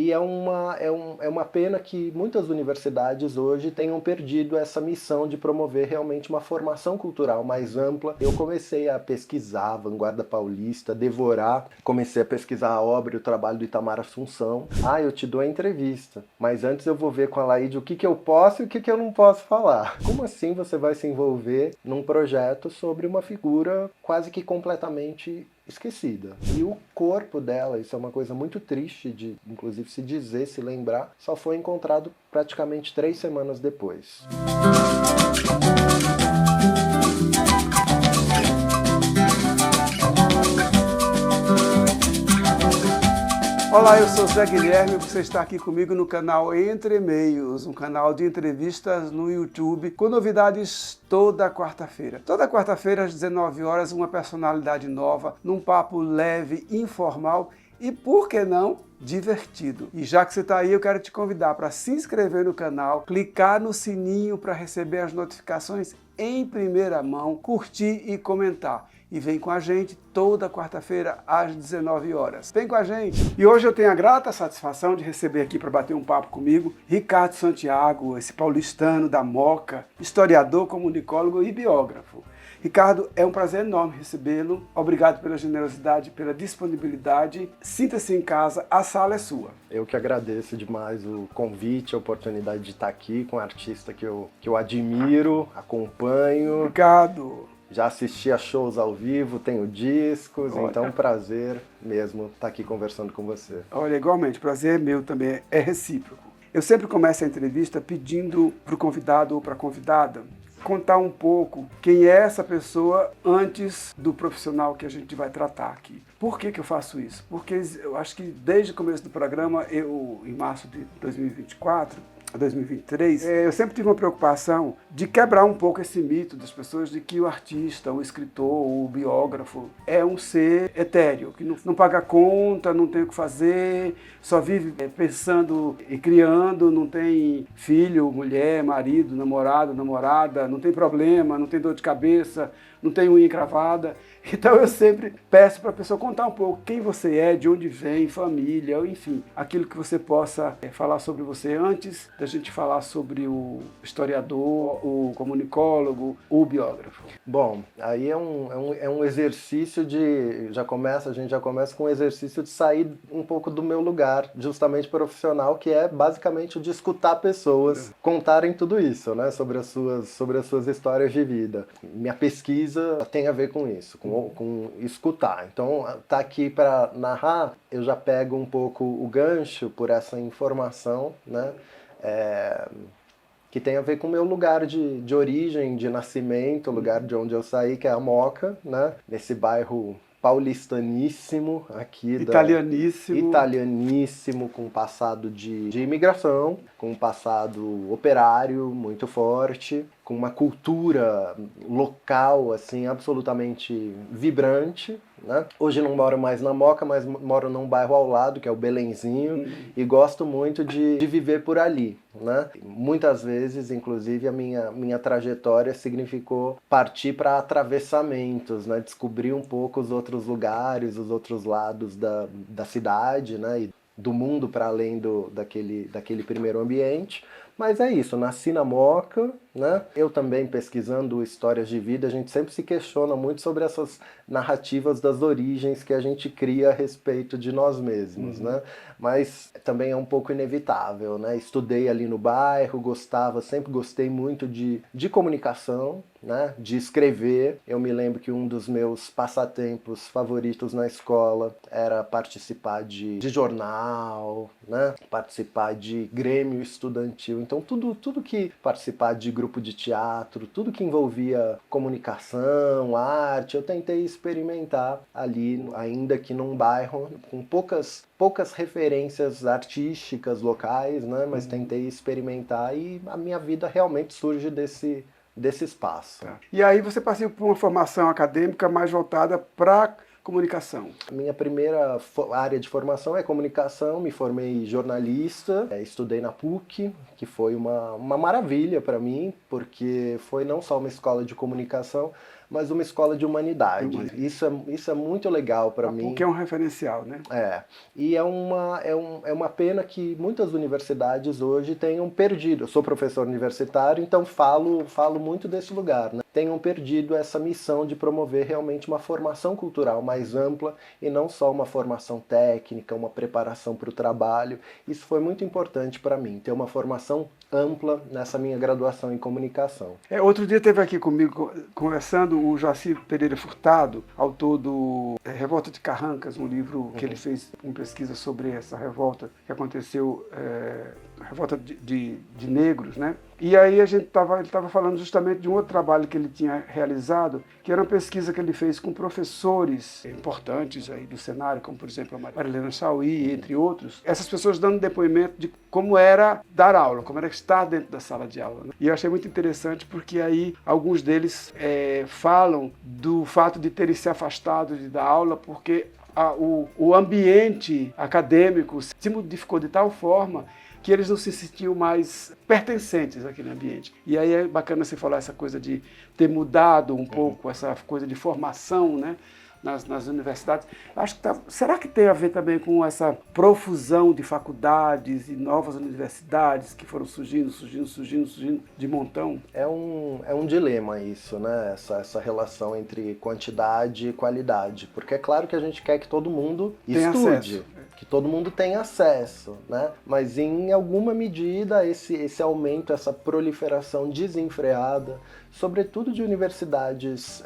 E é uma pena que muitas universidades hoje tenham perdido essa missão de promover realmente uma formação cultural mais ampla. Eu comecei a pesquisar a vanguarda paulista, devorar, comecei a pesquisar a obra e o trabalho do Itamar Assunção. Ah, eu te dou a entrevista, mas antes eu vou ver com a Laíde o que eu posso e o que eu não posso falar. Como assim você vai se envolver num projeto sobre uma figura quase que completamente esquecida? E o corpo dela, isso é uma coisa muito triste de, inclusive, se dizer, se lembrar, só foi encontrado praticamente 3 semanas depois. Olá, eu sou Zé Guilherme e você está aqui comigo no canal Entre Meios, um canal de entrevistas no YouTube com novidades toda quarta-feira. Toda quarta-feira às 19 horas, uma personalidade nova, num papo leve, informal e, por que não, divertido. E já que você está aí, eu quero te convidar para se inscrever no canal, clicar no sininho para receber as notificações em primeira mão, curtir e comentar. E vem com a gente toda quarta-feira às 19 horas. Vem com a gente! E hoje eu tenho a grata satisfação de receber aqui para bater um papo comigo Ricardo Santiago, esse paulistano da Moca, historiador, comunicólogo e biógrafo. Ricardo, é um prazer enorme recebê-lo. Obrigado pela generosidade, pela disponibilidade. Sinta-se em casa, a sala é sua. Eu que agradeço demais o convite, a oportunidade de estar aqui com um artista que eu admiro, acompanho. Obrigado. Já assisti a shows ao vivo, tenho discos, Olha. então prazer mesmo estar aqui conversando com você. Olha, igualmente, prazer é meu também, é recíproco. Eu sempre começo a entrevista pedindo para o convidado ou para a convidada contar um pouco quem é essa pessoa antes do profissional que a gente vai tratar aqui. Por que eu faço isso? Porque eu acho que desde o começo do programa, em março de 2024, 2023, eu sempre tive uma preocupação de quebrar um pouco esse mito das pessoas de que o artista, o escritor, o biógrafo é um ser etéreo, que não paga conta, não tem o que fazer, só vive pensando e criando, não tem filho, mulher, marido, namorado, namorada, não tem problema, não tem dor de cabeça, não tem unha encravada. Então eu sempre peço para a pessoa contar um pouco quem você é, de onde vem, família, enfim, aquilo que você possa falar sobre você antes da gente falar sobre o historiador, o comunicólogo, o biógrafo. Bom, aí é um exercício de... a gente já começa com um exercício de sair um pouco do meu lugar, justamente profissional, que é basicamente o de escutar pessoas contarem tudo isso, né, sobre as suas histórias de vida. Minha pesquisa tem a ver com isso, com escutar. Então, tá aqui para narrar, eu já pego um pouco o gancho por essa informação, né, que tem a ver com o meu lugar de origem, de nascimento, o lugar de onde eu saí, que é a Moca, né, nesse bairro paulistaníssimo aqui, italianíssimo, com passado de imigração, com um passado operário muito forte, com uma cultura local assim absolutamente vibrante, né? Hoje não moro mais na Moca, mas moro num bairro ao lado, que é o Belenzinho, e gosto muito de viver por ali, né? Muitas vezes, inclusive, a minha trajetória significou partir para atravessamentos, né? Descobrir um pouco os outros lugares, os outros lados da cidade, né? E do mundo para além daquele primeiro ambiente. Mas é isso, nasci na Moca, né? Eu também pesquisando histórias de vida, a gente sempre se questiona muito sobre essas narrativas das origens que a gente cria a respeito de nós mesmos, né? Mas também é um pouco inevitável, né? Estudei ali no bairro, sempre gostei muito de comunicação, né? De escrever. Eu me lembro que um dos meus passatempos favoritos na escola era participar de jornal, né? Participar de grêmio estudantil. Então tudo que participar de grupo de teatro, tudo que envolvia comunicação, arte, eu tentei experimentar ali, ainda que num bairro com poucas referências artísticas locais, né? Mas tentei experimentar e a minha vida realmente surge desse espaço. Tá. E aí você passou por uma formação acadêmica mais voltada para comunicação. A minha primeira área de formação é comunicação, me formei jornalista, estudei na PUC, que foi uma maravilha para mim, porque foi não só uma escola de comunicação, mas uma escola de humanidade. Isso é muito legal para mim. Porque é um referencial, né? E é uma pena que muitas universidades hoje tenham perdido. Eu sou professor universitário, então falo muito desse lugar, né? Tenham perdido essa missão de promover realmente uma formação cultural mais ampla e não só uma formação técnica, uma preparação para o trabalho. Isso foi muito importante para mim, ter uma formação ampla nessa minha graduação em comunicação. Outro dia esteve aqui comigo conversando o Jaci Pereira Furtado, autor do Revolta de Carrancas, um livro que ele fez uma pesquisa sobre essa revolta que aconteceu, revolta de negros, né? E aí ele estava falando justamente de um outro trabalho que ele tinha realizado, que era uma pesquisa que ele fez com professores importantes aí do cenário, como por exemplo a Marilena Chauí, entre outros. Essas pessoas dando depoimento de como era dar aula, como era estar dentro da sala de aula, né? E eu achei muito interessante porque aí alguns deles falam do fato de terem se afastado de dar aula porque o ambiente acadêmico se modificou de tal forma que eles não se sentiam mais pertencentes àquele ambiente. E aí é bacana você falar essa coisa de ter mudado um pouco, essa coisa de formação, né, nas universidades. Acho que será que tem a ver também com essa profusão de faculdades e novas universidades que foram surgindo de montão? É um dilema isso, né? Essa relação entre quantidade e qualidade. Porque é claro que a gente quer que todo mundo estude, que todo mundo tenha acesso, né? Mas em alguma medida esse aumento, essa proliferação desenfreada, sobretudo de universidades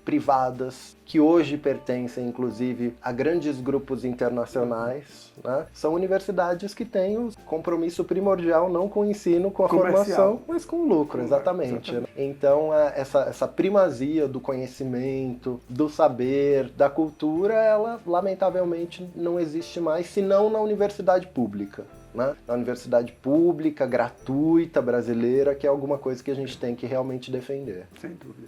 privadas, que hoje pertencem, inclusive, a grandes grupos internacionais, né? São universidades que têm o compromisso primordial não com o ensino, com a formação, mas com o lucro, exatamente. Então, essa primazia do conhecimento, do saber, da cultura, ela, lamentavelmente, não existe mais, senão na universidade pública. Né? Na universidade pública, gratuita, brasileira, que é alguma coisa que a gente tem que realmente defender. Sem dúvida.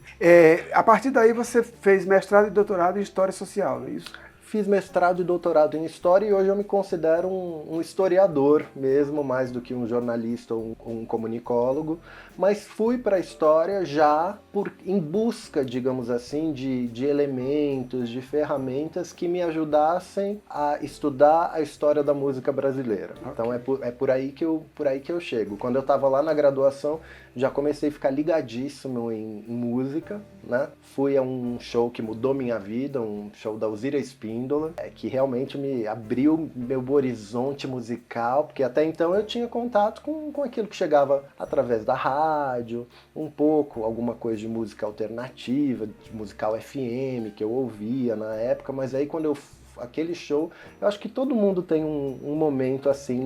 A partir daí você fez mestrado e doutorado em História Social, não é isso? Fiz mestrado e doutorado em História e hoje eu me considero um historiador mesmo, mais do que um jornalista ou um comunicólogo, mas fui para a História já em busca, digamos assim, de elementos, de ferramentas que me ajudassem a estudar a história da música brasileira. Okay. Então é por aí que eu chego. Quando eu estava lá na graduação, já comecei a ficar ligadíssimo em música, né? Fui a um show que mudou minha vida, um show da Alzira Espíndola, que realmente me abriu meu horizonte musical, porque até então eu tinha contato com aquilo que chegava através da rádio, um pouco, alguma coisa de música alternativa, de musical FM, que eu ouvia na época, mas aí quando aquele show, eu acho que todo mundo tem um momento assim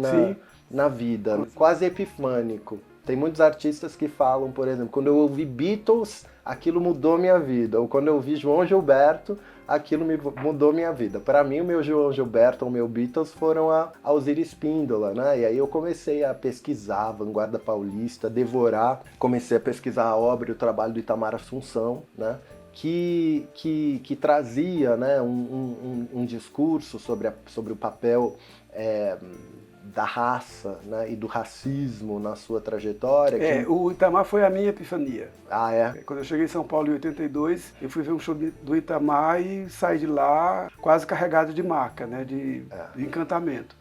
na vida, quase epifânico. Tem muitos artistas que falam, por exemplo, quando eu ouvi Beatles, aquilo mudou minha vida. Ou quando eu ouvi João Gilberto, aquilo mudou minha vida. Para mim, o meu João Gilberto, o meu Beatles foram a Alzira Espíndola, né? E aí eu comecei a pesquisar a vanguarda paulista, devorar. Comecei a pesquisar a obra e o trabalho do Itamar Assunção, né? Que trazia, né, um discurso sobre o papel da raça, né, e do racismo na sua trajetória. O Itamar foi a minha epifania. Ah, é? Quando eu cheguei em São Paulo em 82, eu fui ver um show do Itamar e saí de lá quase carregado de marca, né, de encantamento.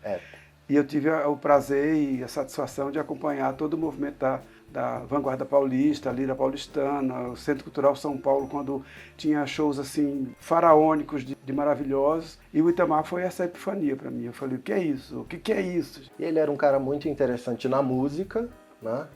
E eu tive o prazer e a satisfação de acompanhar todo o movimento da vanguarda paulista, a Lira Paulistana, o Centro Cultural São Paulo, quando tinha shows assim faraônicos de maravilhosos, e o Itamar foi essa epifania para mim. Eu falei, o que é isso? O que é isso? E ele era um cara muito interessante na música, né?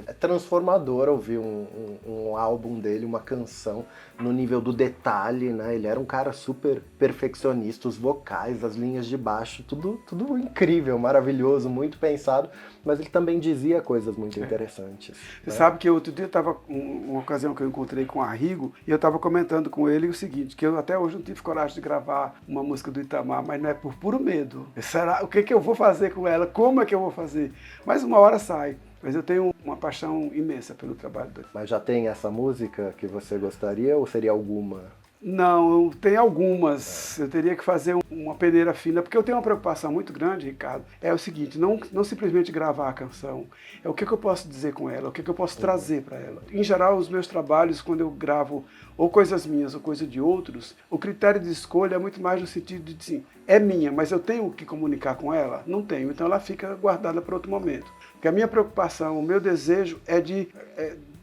É transformador ouvir um álbum dele, uma canção, no nível do detalhe, né? Ele era um cara super perfeccionista, os vocais, as linhas de baixo, tudo incrível, maravilhoso, muito pensado, mas ele também dizia coisas muito interessantes. Você sabe que outro dia estava uma ocasião que eu encontrei com o Arrigo, e eu estava comentando com ele o seguinte, que eu até hoje não tive coragem de gravar uma música do Itamar, mas não é por puro medo. Será, o que eu vou fazer com ela? Como é que eu vou fazer? Mas uma hora sai. Mas eu tenho uma paixão imensa pelo trabalho dele. Mas já tem essa música que você gostaria ou seria alguma? Não, tem algumas. Eu teria que fazer uma peneira fina, porque eu tenho uma preocupação muito grande, Ricardo. É o seguinte, não simplesmente gravar a canção, é o que eu posso dizer com ela, o que eu posso trazer para ela. Em geral, os meus trabalhos, quando eu gravo ou coisas minhas ou coisa de outros, o critério de escolha é muito mais no sentido de, assim, é minha, mas eu tenho que comunicar com ela? Não tenho, então ela fica guardada para outro momento. Porque a minha preocupação, o meu desejo é de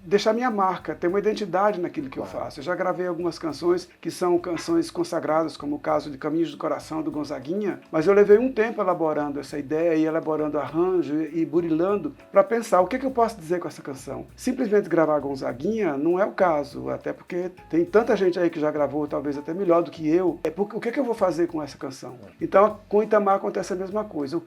deixar minha marca, ter uma identidade naquilo que eu faço. Eu já gravei algumas canções que são canções consagradas, como o caso de Caminhos do Coração, do Gonzaguinha, mas eu levei um tempo elaborando essa ideia e elaborando arranjo e burilando para pensar o que eu posso dizer com essa canção. Simplesmente gravar Gonzaguinha não é o caso, até porque tem tanta gente aí que já gravou, talvez até melhor do que eu. O que eu vou fazer com essa canção? Então, com Itamar acontece a mesma coisa.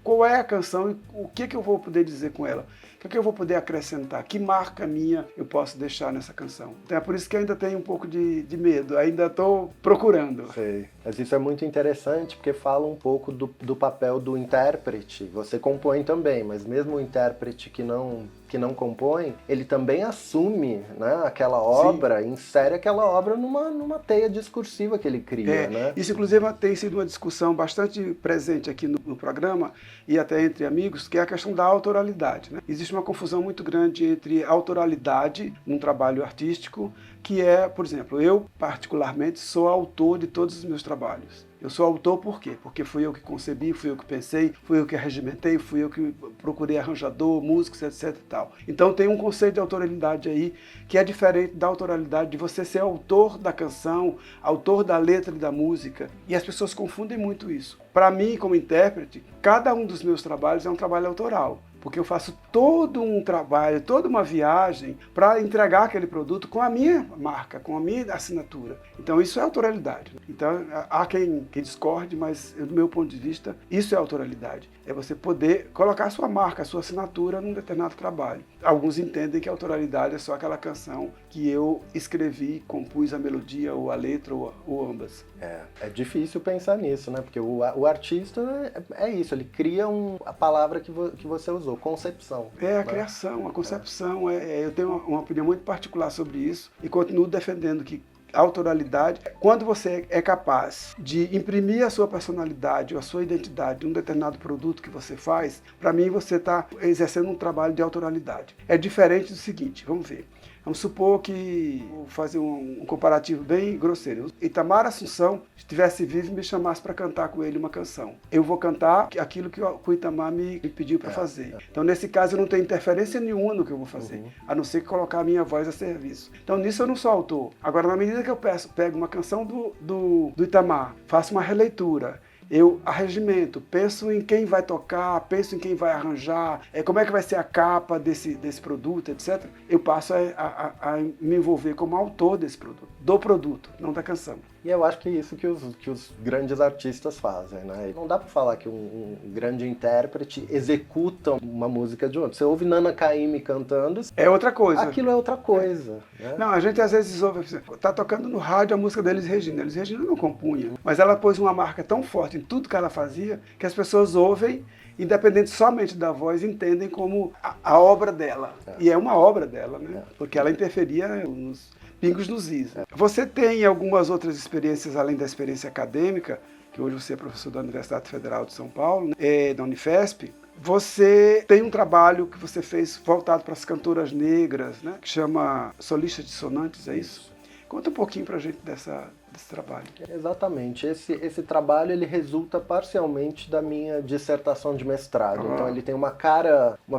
Qual é a canção e o que eu vou poder dizer com ela? O que eu vou poder acrescentar? Que marca minha eu posso deixar nessa canção? Então é por isso que ainda tenho um pouco de medo, ainda estou procurando. Sei. Mas isso é muito interessante porque fala um pouco do papel do intérprete. Você compõe também, mas mesmo o intérprete que não compõe, ele também assume, né, aquela obra, sim, insere aquela obra numa teia discursiva que ele cria. Né? Isso, inclusive, tem sido uma discussão bastante presente aqui no programa e até entre amigos, que é a questão da autoralidade. Né? Existe uma confusão muito grande entre autoralidade num trabalho artístico, que é, por exemplo, eu particularmente sou autor de todos os meus trabalhos. Eu sou autor por quê? Porque fui eu que concebi, fui eu que pensei, fui eu que regimentei, fui eu que procurei arranjador, músicos, etc. e tal. Então tem um conceito de autoralidade aí que é diferente da autoralidade de você ser autor da canção, autor da letra e da música. E as pessoas confundem muito isso. Para mim, como intérprete, cada um dos meus trabalhos é um trabalho autoral. Porque eu faço todo um trabalho, toda uma viagem para entregar aquele produto com a minha marca, com a minha assinatura. Então isso é autoralidade. Então há quem discorde, mas do meu ponto de vista, isso é autoralidade. É você poder colocar a sua marca, a sua assinatura num determinado trabalho. Alguns entendem que a autoralidade é só aquela canção que eu escrevi, compus a melodia ou a letra ou ambas. É difícil pensar nisso, né? Porque o artista é isso, ele cria a palavra que você usou, concepção. É a criação, a concepção. Eu tenho uma opinião muito particular sobre isso e continuo defendendo que a autoralidade, quando você é capaz de imprimir a sua personalidade ou a sua identidade em um determinado produto que você faz, para mim você está exercendo um trabalho de autoralidade. É diferente do seguinte, vamos ver. Vamos supor que, vou fazer um comparativo bem grosseiro, Itamar Assunção estivesse vivo e me chamasse para cantar com ele uma canção. Eu vou cantar aquilo que o Itamar me pediu para fazer. Então, nesse caso, eu não tenho interferência nenhuma no que eu vou fazer, a não ser que colocar a minha voz a serviço. Então, nisso eu não sou autor. Agora, na medida que eu pego uma canção do Itamar, faço uma releitura, eu arregimento, penso em quem vai tocar, penso em quem vai arranjar, como é que vai ser a capa desse produto, etc. Eu passo a me envolver como autor desse produto, do produto, não da canção. E eu acho que é isso que os grandes artistas fazem, né? Não dá pra falar que um grande intérprete executa uma música de outro. Você ouve Nana Caymmi cantando... É outra coisa. Aquilo é outra coisa. Né? Não, a gente às vezes ouve... Tá tocando no rádio a música da Elis Regina. Elis Regina não compunha, mas ela pôs uma marca tão forte em tudo que ela fazia, que as pessoas ouvem, independente somente da voz, entendem como a obra dela. E é uma obra dela, né? Porque ela interferia nos pingos nos is. Você tem algumas outras experiências, além da experiência acadêmica, que hoje você é professor da Universidade Federal de São Paulo, né? Da Unifesp. Você tem um trabalho que você fez voltado para as cantoras negras, né? Que chama Solistas Dissonantes, é isso? Conta um pouquinho pra gente desse trabalho. Exatamente. Esse trabalho ele resulta parcialmente da minha dissertação de mestrado. Então ele tem uma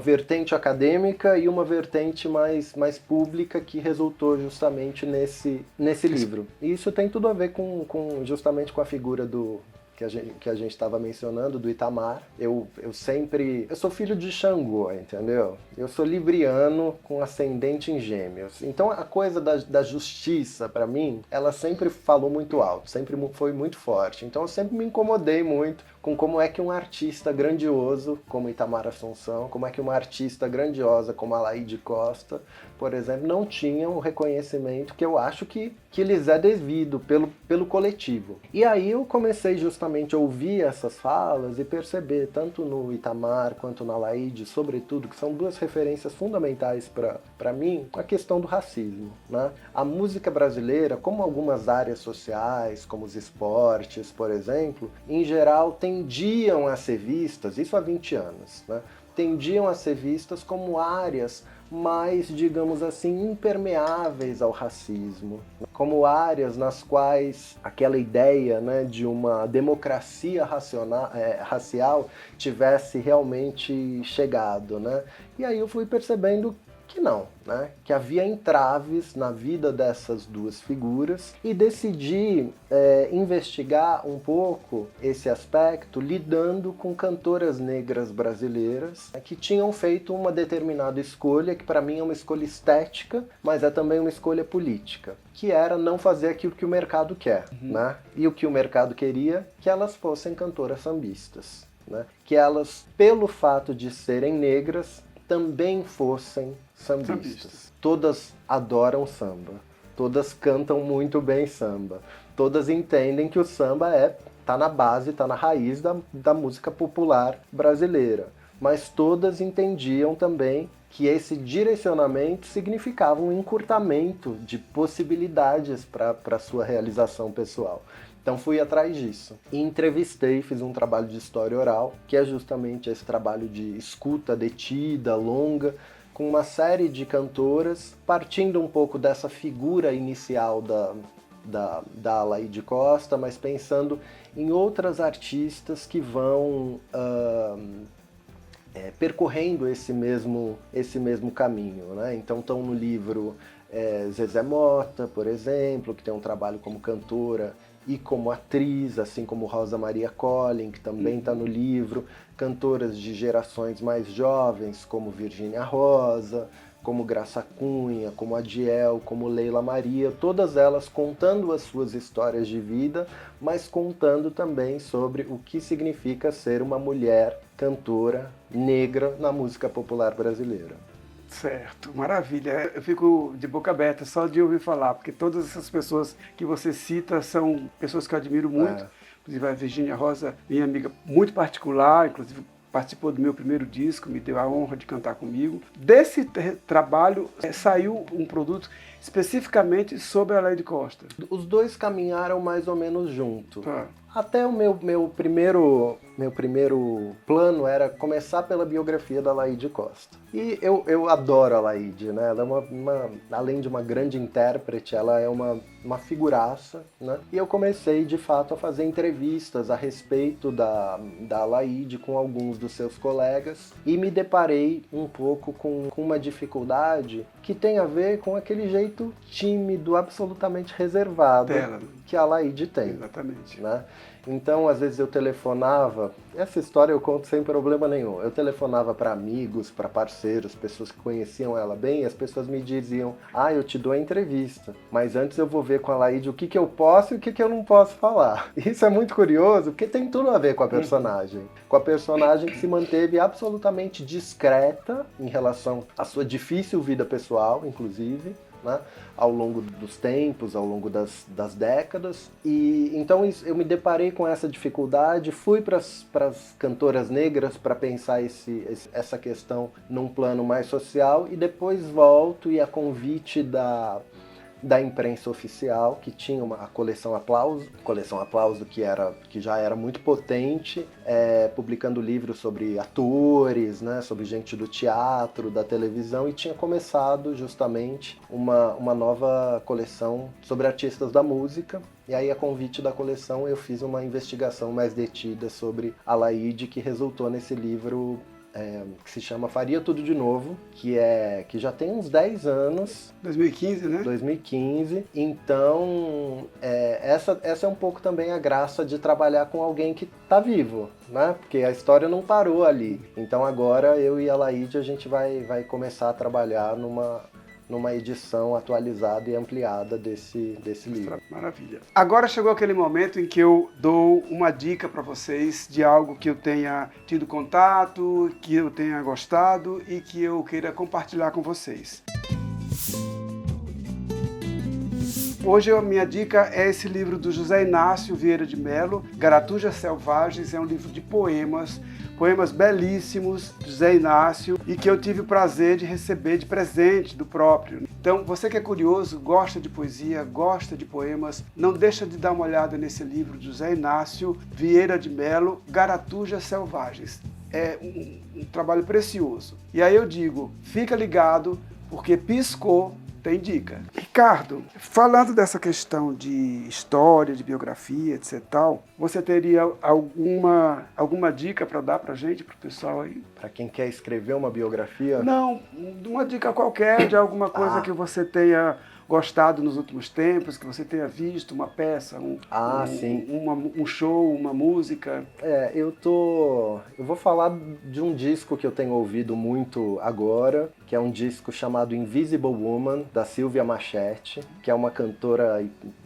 vertente acadêmica e uma vertente mais pública que resultou justamente nesse livro. E isso tem tudo a ver justamente com a figura que a gente estava mencionando, do Itamar. Eu sou filho de Xangô, entendeu? Eu sou libriano com ascendente em Gêmeos. Então a coisa da justiça, para mim, ela sempre falou muito alto, sempre foi muito forte. Então eu sempre me incomodei muito com como é que um artista grandioso como Itamar Assunção, como é que uma artista grandiosa como Alaíde Costa, por exemplo, não tinham o reconhecimento que eu acho que lhes é devido pelo coletivo. E aí eu comecei justamente a ouvir essas falas e perceber, tanto no Itamar quanto na Alaíde, sobretudo, que são duas referências fundamentais para mim, a questão do racismo, né? A música brasileira, como algumas áreas sociais, como os esportes, por exemplo, em geral tendiam a ser vistas, isso há 20 anos, né? Tendiam a ser vistas como áreas mais, digamos assim, impermeáveis ao racismo, como áreas nas quais aquela ideia, né, de uma democracia racial tivesse realmente chegado, né? E aí eu fui percebendo que não, né? Que havia entraves na vida dessas duas figuras e decidi investigar um pouco esse aspecto lidando com cantoras negras brasileiras que tinham feito uma determinada escolha, que para mim é uma escolha estética, mas é também uma escolha política, que era não fazer aquilo que o mercado quer, né? E o que o mercado queria? Que elas fossem cantoras sambistas, né? Que elas, pelo fato de serem negras, também fossem sambistas. Todas adoram samba, todas cantam muito bem samba, todas entendem que o samba tá na base, tá na raiz da música popular brasileira, mas todas entendiam também que esse direcionamento significava um encurtamento de possibilidades para sua realização pessoal. Então fui atrás disso. E entrevistei, fiz um trabalho de história oral, que é justamente esse trabalho de escuta detida, longa, com uma série de cantoras, partindo um pouco dessa figura inicial da Alaíde Costa, mas pensando em outras artistas que vão percorrendo esse mesmo caminho, né? Então estão no livro Zezé Mota, por exemplo, que tem um trabalho como cantora e como atriz, assim como Rosa Maria Collin, que também está no livro, cantoras de gerações mais jovens, como Virgínia Rosa, como Graça Cunha, como Adiel, como Leila Maria, todas elas contando as suas histórias de vida, mas contando também sobre o que significa ser uma mulher cantora negra na música popular brasileira. Certo, maravilha. Eu fico de boca aberta só de ouvir falar, porque todas essas pessoas que você cita são pessoas que eu admiro muito. Inclusive a Virgínia Rosa, minha amiga muito particular, inclusive participou do meu primeiro disco, me deu a honra de cantar comigo. Desse trabalho saiu um produto especificamente sobre a Alaíde Costa. Os dois caminharam mais ou menos junto. Até o meu primeiro plano era começar pela biografia da Alaíde Costa. E eu adoro a Alaíde, né? Ela é além de uma grande intérprete, ela é uma figuraça, né? E eu comecei, de fato, a fazer entrevistas a respeito da Alaíde com alguns dos seus colegas e me deparei um pouco com uma dificuldade que tem a ver com aquele jeito tímido, absolutamente reservado dela, que a Alaíde tem. Exatamente. Né? Então, às vezes eu telefonava, essa história eu conto sem problema nenhum, eu telefonava para amigos, para parceiros, pessoas que conheciam ela bem, e as pessoas me diziam, eu te dou a entrevista, mas antes eu vou ver com a Alaíde o que eu posso e o que eu não posso falar. Isso é muito curioso, porque tem tudo a ver com a personagem. Com a personagem que se manteve absolutamente discreta em relação à sua difícil vida pessoal, inclusive, né, ao longo dos tempos, ao longo das décadas. E então eu me deparei com essa dificuldade, fui para as cantoras negras para pensar essa questão num plano mais social e depois volto e a convite da imprensa oficial, que tinha a coleção Aplauso, que já era muito potente, publicando livros sobre atores, né, sobre gente do teatro, da televisão, e tinha começado justamente uma nova coleção sobre artistas da música. E aí, a convite da coleção, eu fiz uma investigação mais detida sobre a Alaíde, que resultou nesse livro que se chama Faria Tudo de Novo, que já tem uns 10 anos. 2015, né? 2015. Então, essa é um pouco também a graça de trabalhar com alguém que tá vivo, né? Porque a história não parou ali. Então agora eu e a Alaíde, a gente vai começar a trabalhar numa edição atualizada e ampliada desse livro. Maravilha. Agora chegou aquele momento em que eu dou uma dica para vocês de algo que eu tenha tido contato, que eu tenha gostado e que eu queira compartilhar com vocês. Hoje a minha dica é esse livro do José Inácio Vieira de Mello, Garatujas Selvagens, é um livro de poemas belíssimos de José Inácio e que eu tive o prazer de receber de presente do próprio. Então, você que é curioso, gosta de poesia, gosta de poemas, não deixa de dar uma olhada nesse livro de José Inácio Vieira de Mello, Garatujas Selvagens. É um trabalho precioso. E aí eu digo, fica ligado, porque piscou, tem dica. Ricardo, falando dessa questão de história, de biografia, etc. tal, você teria alguma dica para dar para a gente, para o pessoal aí? Para quem quer escrever uma biografia? Não, uma dica qualquer de alguma coisa que você tenha gostado nos últimos tempos, que você tenha visto, uma peça, um show, uma música. Eu vou falar de um disco que eu tenho ouvido muito agora, que é um disco chamado Invisible Woman, da Silvia Machete, que é uma cantora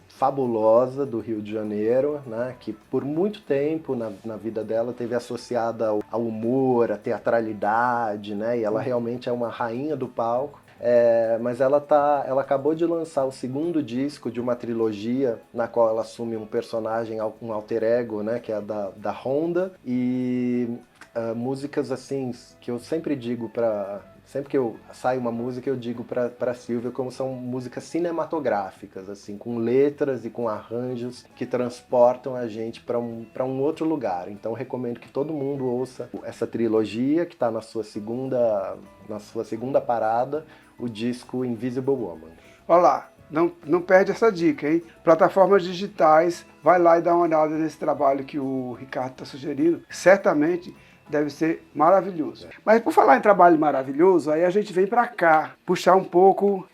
fabulosa do Rio de Janeiro, né, que por muito tempo na vida dela teve associada ao humor, à teatralidade, né, e ela realmente é uma rainha do palco. Mas ela acabou de lançar o segundo disco de uma trilogia na qual ela assume um personagem, um alter ego, né, que é da Honda, e músicas assim que eu sempre digo sempre que eu saio uma música, eu digo para Silvia como são músicas cinematográficas, assim, com letras e com arranjos que transportam a gente para um outro lugar. Então recomendo que todo mundo ouça essa trilogia que está na sua segunda parada, o disco Invisible Woman. Olha lá, não perde essa dica, hein? Plataformas digitais, vai lá e dá uma olhada nesse trabalho que o Ricardo está sugerindo. Certamente deve ser maravilhoso. Mas por falar em trabalho maravilhoso, aí a gente vem para cá,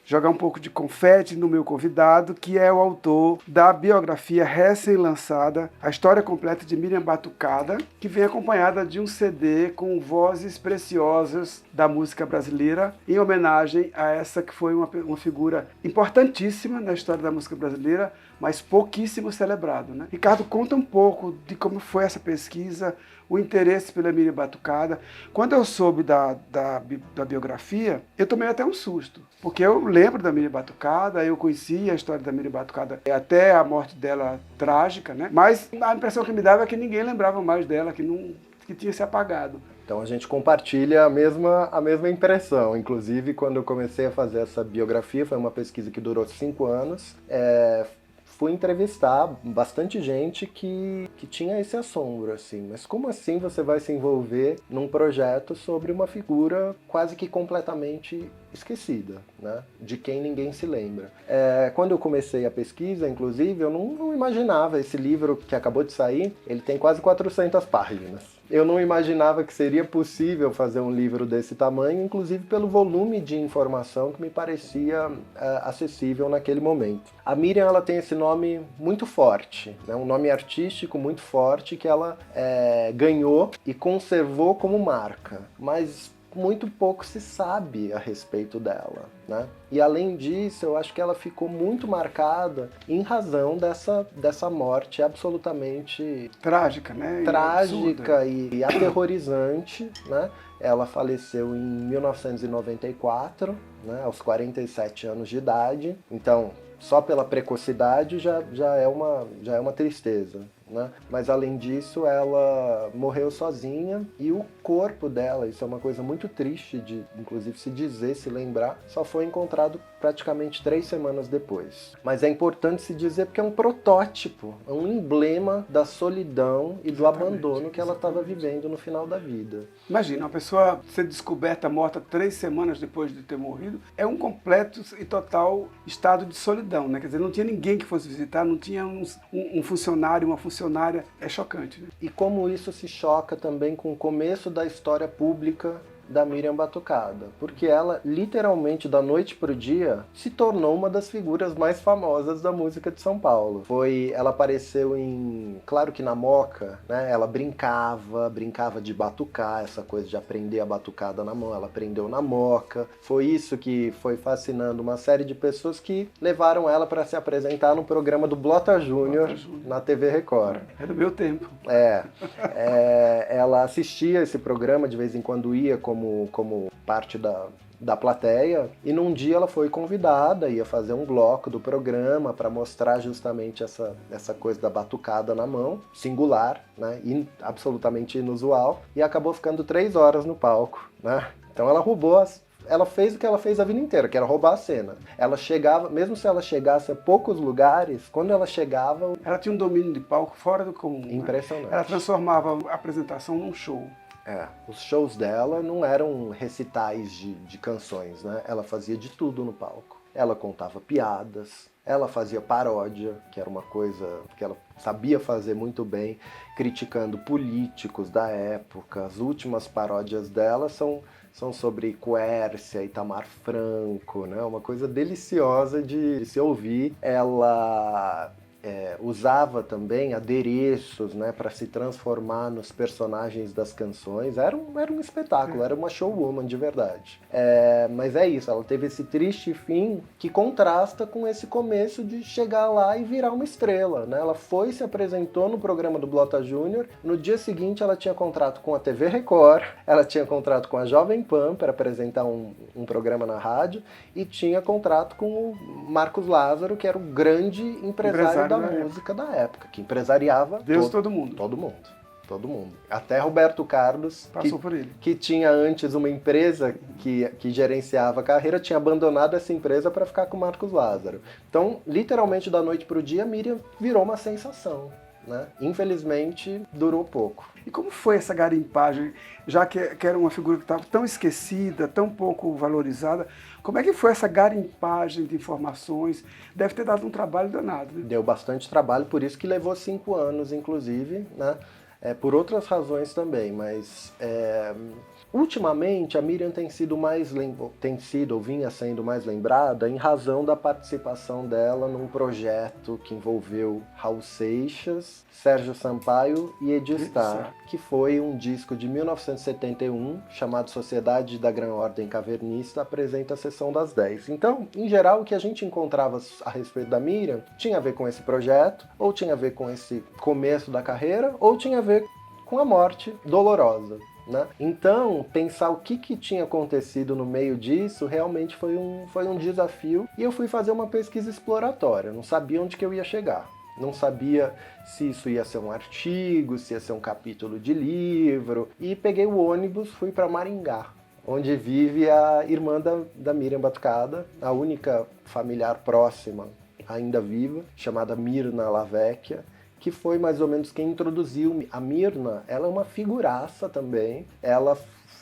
jogar um pouco de confete no meu convidado, que é o autor da biografia recém-lançada, A História Completa de Miriam Batucada, que vem acompanhada de um CD com vozes preciosas da música brasileira, em homenagem a essa que foi uma figura importantíssima na história da música brasileira, mas pouquíssimo celebrado, né? Ricardo, conta um pouco de como foi essa pesquisa, o interesse pela Miriam Batucada. Quando eu soube da biografia, eu tomei até um susto, porque eu lembro da Miriam Batucada, eu conhecia a história da Miriam Batucada até a morte dela trágica, né? Mas a impressão que me dava é que ninguém lembrava mais dela, que tinha se apagado. Então a gente compartilha a mesma impressão. Inclusive, quando eu comecei a fazer essa biografia, foi uma pesquisa que durou 5 anos, fui entrevistar bastante gente que tinha esse assombro, assim. Mas como assim você vai se envolver num projeto sobre uma figura quase que completamente esquecida, né? De quem ninguém se lembra. Quando eu comecei a pesquisa, inclusive, eu não imaginava. Esse livro que acabou de sair, ele tem quase 400 páginas. Eu não imaginava que seria possível fazer um livro desse tamanho, inclusive pelo volume de informação que me parecia acessível naquele momento. A Miriam, ela tem esse nome muito forte, né? Um nome artístico muito forte que ela ganhou e conservou como marca, mas muito pouco se sabe a respeito dela, né? E além disso, eu acho que ela ficou muito marcada em razão dessa morte absolutamente trágica, né? Trágica e aterrorizante, né? Ela faleceu em 1994, né? Aos 47 anos de idade. Então, só pela precocidade já é uma tristeza, né? Mas além disso, ela morreu sozinha e o corpo dela, isso é uma coisa muito triste de, inclusive, se dizer, se lembrar, só foi encontrado praticamente 3 semanas depois. Mas é importante se dizer porque é um protótipo, é um emblema da solidão e do abandono que ela estava vivendo no final da vida. Imagina, uma pessoa ser descoberta morta 3 semanas depois de ter morrido, é um completo e total estado de solidão, né? Quer dizer, não tinha ninguém que fosse visitar, não tinha um funcionário, uma funcionária. É chocante, né? E como isso se choca também com o começo da história pública da Miriam Batucada, porque ela, literalmente, da noite pro dia, se tornou uma das figuras mais famosas da música de São Paulo. Ela apareceu claro que na Moca, né, ela brincava de batucar, essa coisa de aprender a batucada na mão, ela aprendeu na Moca. Foi isso que foi fascinando uma série de pessoas que levaram ela para se apresentar no programa do Blota Júnior na TV Record. É do meu tempo. Ela assistia esse programa, de vez em quando ia como parte da plateia, e num dia ela foi convidada, ia fazer um bloco do programa para mostrar justamente essa coisa da batucada na mão, singular, né, absolutamente inusual, e acabou ficando 3 horas no palco, né? Então ela fez o que ela fez a vida inteira, que era roubar a cena. Ela chegava, mesmo se ela chegasse a poucos lugares, quando ela chegava... Ela tinha um domínio de palco fora do comum. Impressionante. Né? Ela transformava a apresentação num show. Os shows dela não eram recitais de canções, né? Ela fazia de tudo no palco. Ela contava piadas, ela fazia paródia, que era uma coisa que ela sabia fazer muito bem, criticando políticos da época. As últimas paródias dela são sobre Quércia, Itamar Franco, né? Uma coisa deliciosa de se ouvir. Ela usava também adereços, né, para se transformar nos personagens das canções. Era um espetáculo, era uma showwoman de verdade. Mas é isso, ela teve esse triste fim que contrasta com esse começo de chegar lá e virar uma estrela, né? Ela se apresentou no programa do Blota Júnior, no dia seguinte ela tinha contrato com a TV Record, ela tinha contrato com a Jovem Pan para apresentar um programa na rádio, e tinha contrato com o Marcos Lázaro, que era o grande empresário da música da época, que empresariava todo mundo. Todo mundo. Até Roberto Carlos, passou por ele, que tinha antes uma empresa que gerenciava a carreira, tinha abandonado essa empresa para ficar com o Marcos Lázaro. Então, literalmente, da noite para o dia, a Miriam virou uma sensação, né? Infelizmente, durou pouco. E como foi essa garimpagem, já que era uma figura que estava tão esquecida, tão pouco valorizada? Como é que foi essa garimpagem de informações? Deve ter dado um trabalho danado, né? Deu bastante trabalho, por isso que levou 5 anos, inclusive, né? Por outras razões também, mas ultimamente a Miriam tem sido ou vinha sendo mais lembrada em razão da participação dela num projeto que envolveu Raul Seixas, Sérgio Sampaio e Edistar, que foi um disco de 1971 chamado Sociedade da Gran Ordem Cavernista apresenta a Sessão das 10. Então, em geral, o que a gente encontrava a respeito da Miriam tinha a ver com esse projeto, ou tinha a ver com esse começo da carreira, ou tinha a ver com a morte dolorosa, né? Então, pensar o que tinha acontecido no meio disso realmente foi um desafio, e eu fui fazer uma pesquisa exploratória, não sabia onde que eu ia chegar. Não sabia se isso ia ser um artigo, se ia ser um capítulo de livro, e peguei o ônibus, fui para Maringá, onde vive a irmã da Miriam Batucada, a única familiar próxima ainda viva, chamada Mirna Lavecchia, que foi mais ou menos quem introduziu. A Mirna, ela é uma figuraça também, ela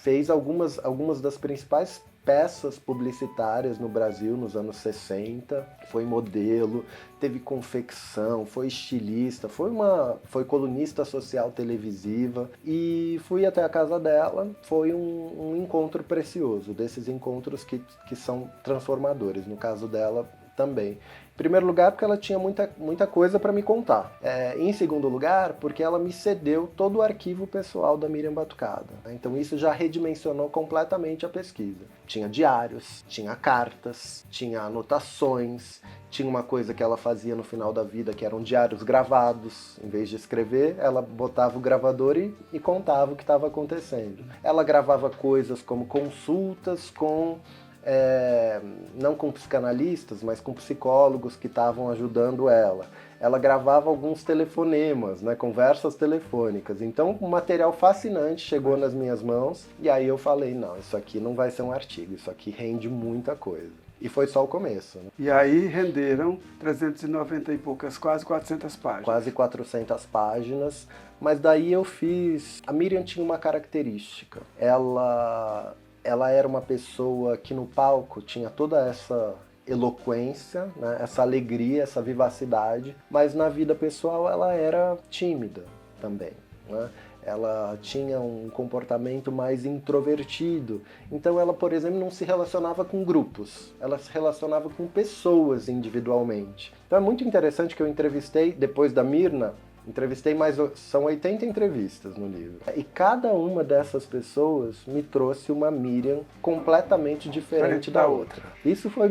fez algumas das principais peças publicitárias no Brasil nos anos 60, foi modelo, teve confecção, foi estilista, foi colunista social televisiva, e fui até a casa dela. Foi um encontro precioso, desses encontros que são transformadores, no caso dela também. Em primeiro lugar, porque ela tinha muita coisa para me contar. Em segundo lugar, porque ela me cedeu todo o arquivo pessoal da Miriam Batucada. Então isso já redimensionou completamente a pesquisa. Tinha diários, tinha cartas, tinha anotações, tinha uma coisa que ela fazia no final da vida, que eram diários gravados. Em vez de escrever, ela botava o gravador e contava o que estava acontecendo. Ela gravava coisas como consultas não com psicanalistas, mas com psicólogos que estavam ajudando ela. Ela gravava alguns telefonemas, né, conversas telefônicas. Então, um material fascinante chegou nas minhas mãos, e aí eu falei, não, isso aqui não vai ser um artigo, isso aqui rende muita coisa. E foi só o começo, né? E aí renderam 390 e poucas, quase 400 páginas. Quase 400 páginas, mas daí eu fiz... A Miriam tinha uma característica. Ela era uma pessoa que no palco tinha toda essa eloquência, né, essa alegria, essa vivacidade, mas na vida pessoal ela era tímida também, né? ela tinha um comportamento mais introvertido. Então ela, por exemplo, não se relacionava com grupos, ela se relacionava com pessoas individualmente. Então é muito interessante que eu entrevistei, depois da Mirna, são 80 entrevistas no livro. E cada uma dessas pessoas me trouxe uma Miriam completamente diferente da outra. Isso foi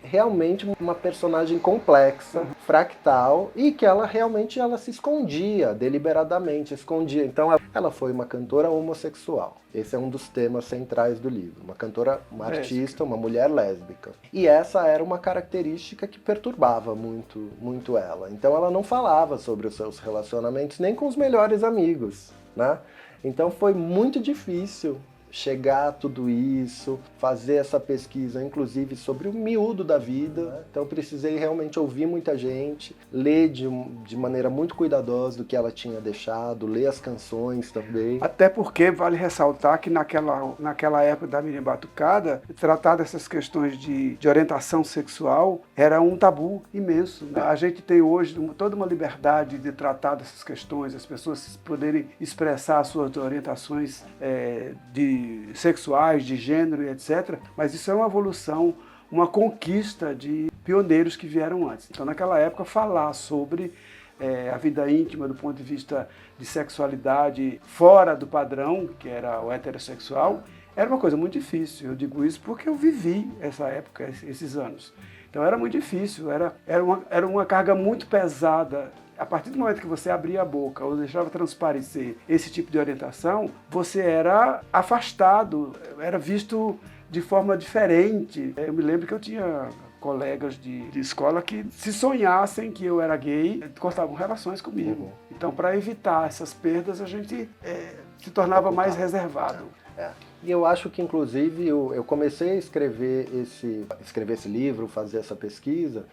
realmente uma personagem complexa, fractal, e que ela realmente se escondia, deliberadamente escondia. Então ela foi uma cantora homossexual. Esse é um dos temas centrais do livro. Uma cantora, uma artista, uma mulher lésbica. E essa era uma característica que perturbava muito, muito ela. Então ela não falava sobre os seus relacionamentos nem com os melhores amigos, né? Então foi muito difícil chegar a tudo isso, fazer essa pesquisa, inclusive sobre o miúdo da vida. Então eu precisei realmente ouvir muita gente, ler de maneira muito cuidadosa do que ela tinha deixado, ler as canções também. Até porque vale ressaltar que naquela época da Miriam Batucada, tratar dessas questões de orientação sexual era um tabu imenso, né? A gente tem hoje toda uma liberdade de tratar dessas questões, as pessoas poderem expressar suas orientações sexuais, de gênero e etc. Mas isso é uma evolução, uma conquista de pioneiros que vieram antes. Então, naquela época, falar sobre a vida íntima do ponto de vista de sexualidade fora do padrão, que era o heterossexual, era uma coisa muito difícil. Eu digo isso porque eu vivi essa época, esses anos. Então era muito difícil, era uma carga muito pesada. A partir do momento que você abria a boca ou deixava transparecer esse tipo de orientação, você era afastado, era visto de forma diferente. Eu me lembro que eu tinha colegas de escola que, se sonhassem que eu era gay, cortavam relações comigo. Então, para evitar essas perdas, a gente se tornava mais reservado. E eu acho que, inclusive, eu comecei a escrever esse livro, fazer essa pesquisa,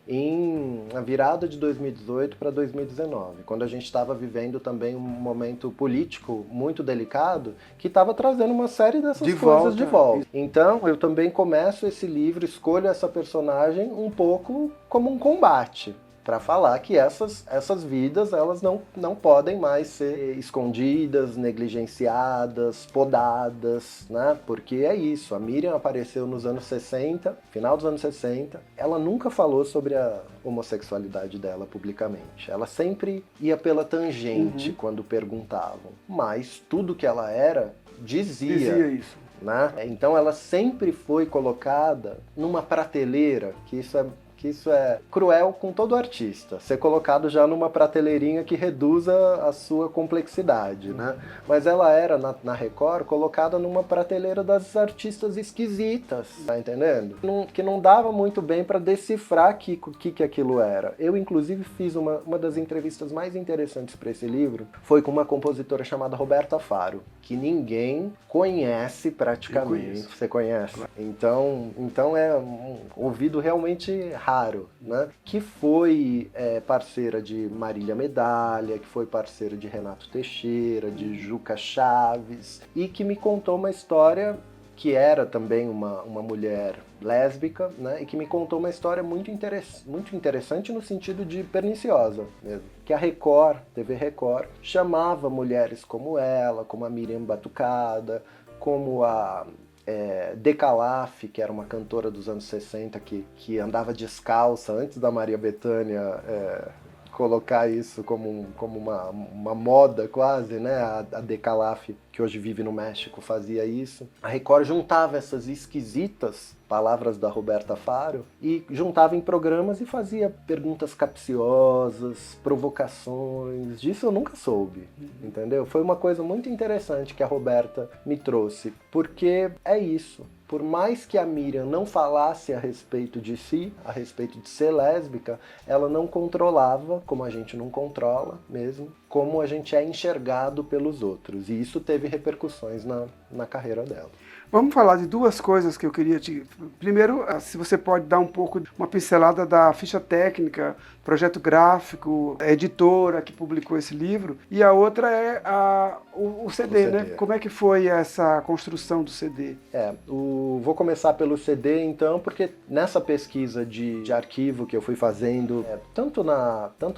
na virada de 2018 para 2019, quando a gente estava vivendo também um momento político muito delicado, que estava trazendo uma série dessas coisas de volta. Então, eu também começo esse livro, escolho essa personagem um pouco como um combate, para falar que essas vidas, elas não podem mais ser escondidas, negligenciadas, podadas, né? Porque é isso, a Miriam apareceu nos anos 60, final dos anos 60, ela nunca falou sobre a homossexualidade dela publicamente. Ela sempre ia pela tangente quando perguntavam, mas tudo que ela era dizia isso. Né? Então ela sempre foi colocada numa prateleira, que isso é cruel com todo artista, ser colocado já numa prateleirinha que reduza a sua complexidade, né? Mas ela era, na Record, colocada numa prateleira das artistas esquisitas, tá entendendo? Que não dava muito bem para decifrar o que aquilo era. Eu, inclusive, fiz uma das entrevistas mais interessantes para esse livro, foi com uma compositora chamada Roberta Faro, que ninguém conhece praticamente. Você conhece? Então é um ouvido realmente raro, né? Que foi parceira de Marília Medalha, que foi parceira de Renato Teixeira, de Juca Chaves, e que me contou uma história que era também uma mulher lésbica, né? E que me contou uma história muito interessante no sentido de perniciosa mesmo. Que a Record, TV Record, chamava mulheres como ela, como a Miriam Batucada, como a Decalaf, que era uma cantora dos anos 60 que andava descalça antes da Maria Bethânia colocar isso como uma moda quase, né? A Decalaf, que hoje vive no México, fazia isso. A Record juntava essas esquisitas palavras da Roberta Faro e juntava em programas e fazia perguntas capciosas, provocações. Disso eu nunca soube, entendeu? Foi uma coisa muito interessante que a Roberta me trouxe, porque é isso. Por mais que a Miriam não falasse a respeito de si, a respeito de ser lésbica, ela não controlava, como a gente não controla mesmo, como a gente é enxergado pelos outros. E isso teve repercussões na carreira dela. Vamos falar de duas coisas que eu queria Primeiro, se você pode dar uma pincelada da ficha técnica, projeto gráfico, a editora que publicou esse livro, e a outra é o CD, né? Como é que foi essa construção do CD? Vou começar pelo CD, então, porque nessa pesquisa de arquivo que eu fui fazendo, tanto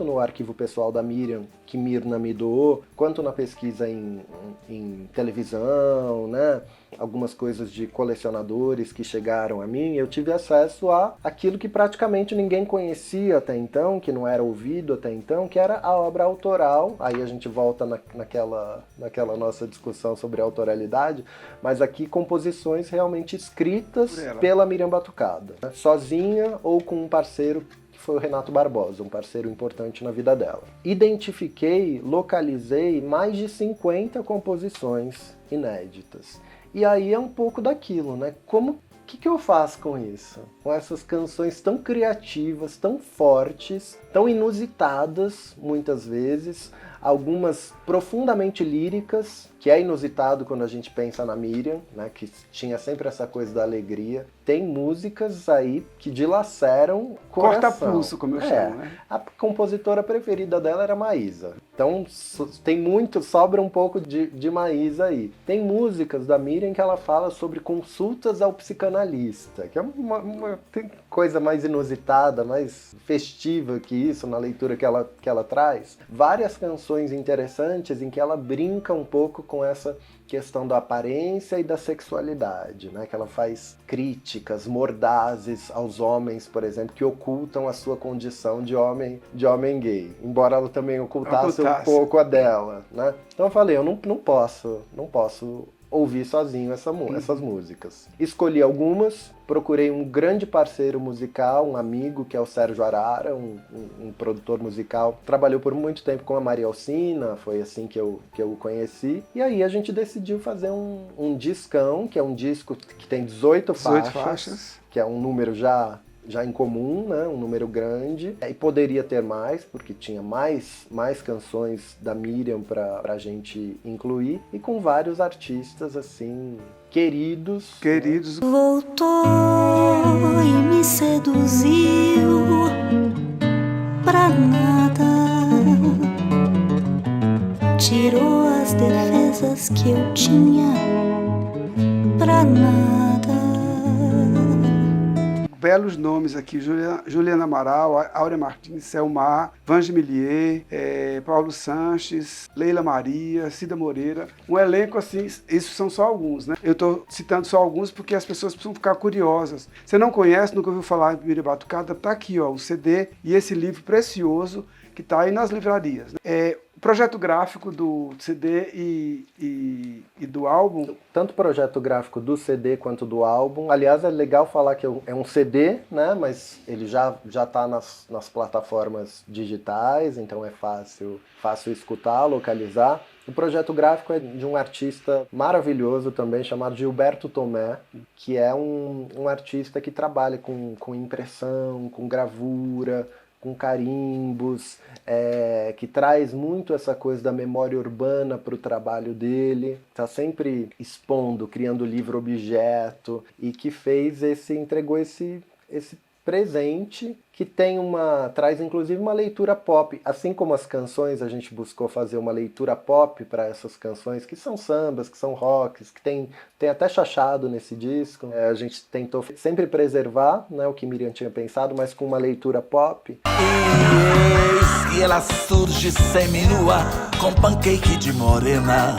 no arquivo pessoal da Miriam, que Mirna me doou, quanto na pesquisa em televisão, né? Algumas coisas de colecionadores que chegaram a mim, eu tive acesso a aquilo que praticamente ninguém conhecia até então, que não era ouvido até então, que era a obra autoral. Aí a gente volta naquela nossa discussão sobre autoralidade, mas aqui composições realmente escritas pela Miriam Batucada, né? Sozinha ou com um parceiro, que foi o Renato Barbosa, um parceiro importante na vida dela. Identifiquei, localizei mais de 50 composições inéditas. E aí é um pouco daquilo, né? O que eu faço com isso? Com essas canções tão criativas, tão fortes, tão inusitadas, muitas vezes, algumas profundamente líricas, que é inusitado quando a gente pensa na Miriam, né, que tinha sempre essa coisa da alegria. Tem músicas aí que dilaceram o coração. Corta-pulso, como eu chamo, né? A compositora preferida dela era Maísa. Então sobra um pouco de Maísa aí. Tem músicas da Miriam que ela fala sobre consultas ao psicanalista, que é tem coisa mais inusitada, mais festiva que isso na leitura que ela traz. Várias canções interessantes em que ela brinca um pouco com essa questão da aparência e da sexualidade, né? Que ela faz críticas mordazes aos homens, por exemplo, que ocultam a sua condição de homem gay, embora ela também ocultasse um pouco a dela, né? Então eu falei, eu não posso ouvir sozinho essas músicas. Escolhi algumas, procurei um grande parceiro musical, um amigo, que é o Sérgio Arara, um produtor musical. Trabalhou por muito tempo com a Maria Alcina, foi assim que eu o conheci. E aí a gente decidiu fazer um discão, que é um disco que tem 18 faixas, que é um número já incomum, né? Um número grande, e poderia ter mais, porque tinha mais canções da Miriam pra gente incluir, e com vários artistas, assim, queridos. Né? Voltou e me seduziu pra nada, tirou as defesas que eu tinha pra nada. Belos nomes aqui, Juliana Amaral, Áurea Martins, Selmar, Vange Millier, Paulo Sanches, Leila Maria, Cida Moreira. Um elenco assim, isso são só alguns, né? Eu estou citando só alguns porque as pessoas precisam ficar curiosas. Você não conhece, nunca ouviu falar de Miriam Batucada? Tá aqui, ó, o CD e esse livro precioso que está aí nas livrarias, né? O projeto gráfico do CD e do álbum. Tanto o projeto gráfico do CD quanto do álbum. Aliás, é legal falar que é um CD, né? Mas ele já está nas plataformas digitais, então é fácil escutar, localizar. O projeto gráfico é de um artista maravilhoso também, chamado Gilberto Tomé, que é um artista que trabalha com impressão, com gravura, com carimbos, que traz muito essa coisa da memória urbana para o trabalho dele, está sempre expondo, criando livro-objeto, e que entregou esse presente que traz inclusive uma leitura pop. Assim como as canções, a gente buscou fazer uma leitura pop para essas canções, que são sambas, que são rocks, que tem até chachado nesse disco. A gente tentou sempre preservar, né, o que Miriam tinha pensado, mas com uma leitura pop. E ela surge seminua, com pancake de morena,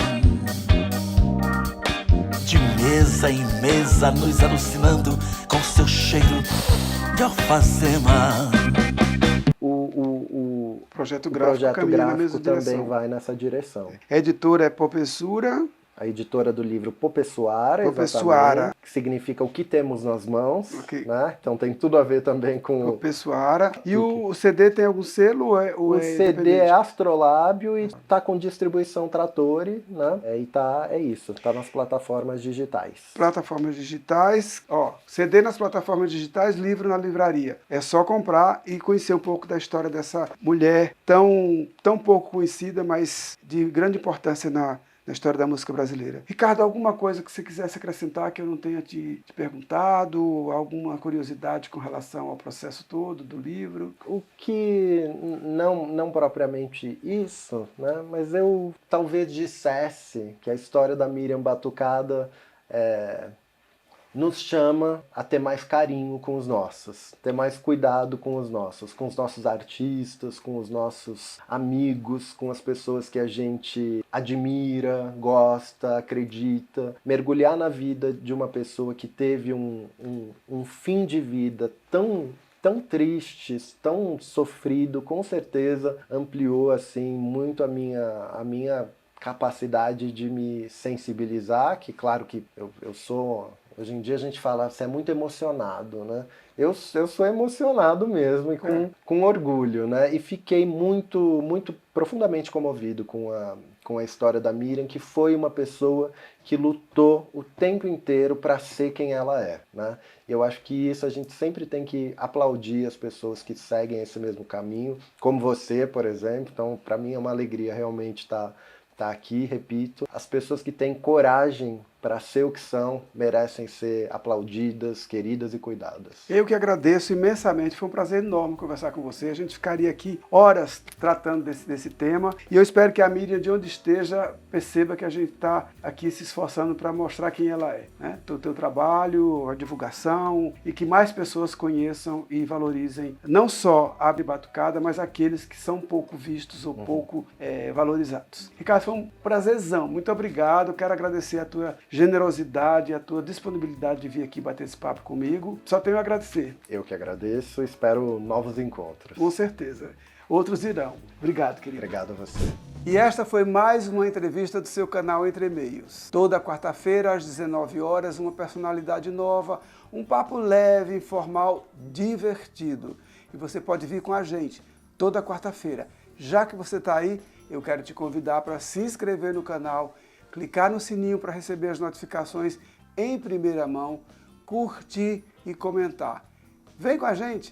de mesa em mesa, nos alucinando com seu cheiro de alfazema. O projeto gráfico também vai nessa direção. A editora é Popessura. A editora do livro Popessuara, que significa o que temos nas mãos, né? Então tem tudo a ver também com Popessuara. E o CD tem algum selo? O CD é Astrolábio e está com distribuição Trattori, né? É isso, está nas plataformas digitais. Plataformas digitais, CD nas plataformas digitais, livro na livraria. É só comprar e conhecer um pouco da história dessa mulher tão pouco conhecida, mas de grande importância na história da música brasileira. Ricardo, alguma coisa que você quisesse acrescentar que eu não tenha te perguntado? Alguma curiosidade com relação ao processo todo do livro? O que não propriamente isso, né? Mas eu talvez dissesse que a história da Miriam Batucada nos chama a ter mais carinho com os nossos, ter mais cuidado com os nossos artistas, com os nossos amigos, com as pessoas que a gente admira, gosta, acredita. Mergulhar na vida de uma pessoa que teve um fim de vida tão triste, tão sofrido, com certeza ampliou assim muito a minha capacidade de me sensibilizar, que claro que eu sou... Hoje em dia a gente fala, você é muito emocionado, né? Eu sou emocionado mesmo e com orgulho, né? E fiquei muito profundamente comovido com a história da Miriam, que foi uma pessoa que lutou o tempo inteiro para ser quem ela é, né? Eu acho que isso a gente sempre tem que aplaudir as pessoas que seguem esse mesmo caminho, como você, por exemplo. Então, para mim é uma alegria realmente estar aqui, repito. As pessoas que têm coragem para ser o que são, merecem ser aplaudidas, queridas e cuidadas. Eu que agradeço imensamente, foi um prazer enorme conversar com você. A gente ficaria aqui horas tratando desse tema e eu espero que a Miriam, de onde esteja, perceba que a gente está aqui se esforçando para mostrar quem ela é, né? O teu trabalho, a divulgação e que mais pessoas conheçam e valorizem não só a Ave Batucada, mas aqueles que são pouco vistos ou pouco valorizados. Ricardo, foi um prazerzão, muito obrigado, quero agradecer a tua generosidade, a tua disponibilidade de vir aqui bater esse papo comigo. Só tenho a agradecer. Eu que agradeço, espero novos encontros. Com certeza. Outros irão. Obrigado, querido. Obrigado a você. E esta foi mais uma entrevista do seu canal Entre Meios. Toda quarta-feira, às 19 horas, uma personalidade nova, um papo leve, informal, divertido. E você pode vir com a gente toda quarta-feira. Já que você está aí, eu quero te convidar para se inscrever no canal, clicar no sininho para receber as notificações em primeira mão, curtir e comentar. Vem com a gente!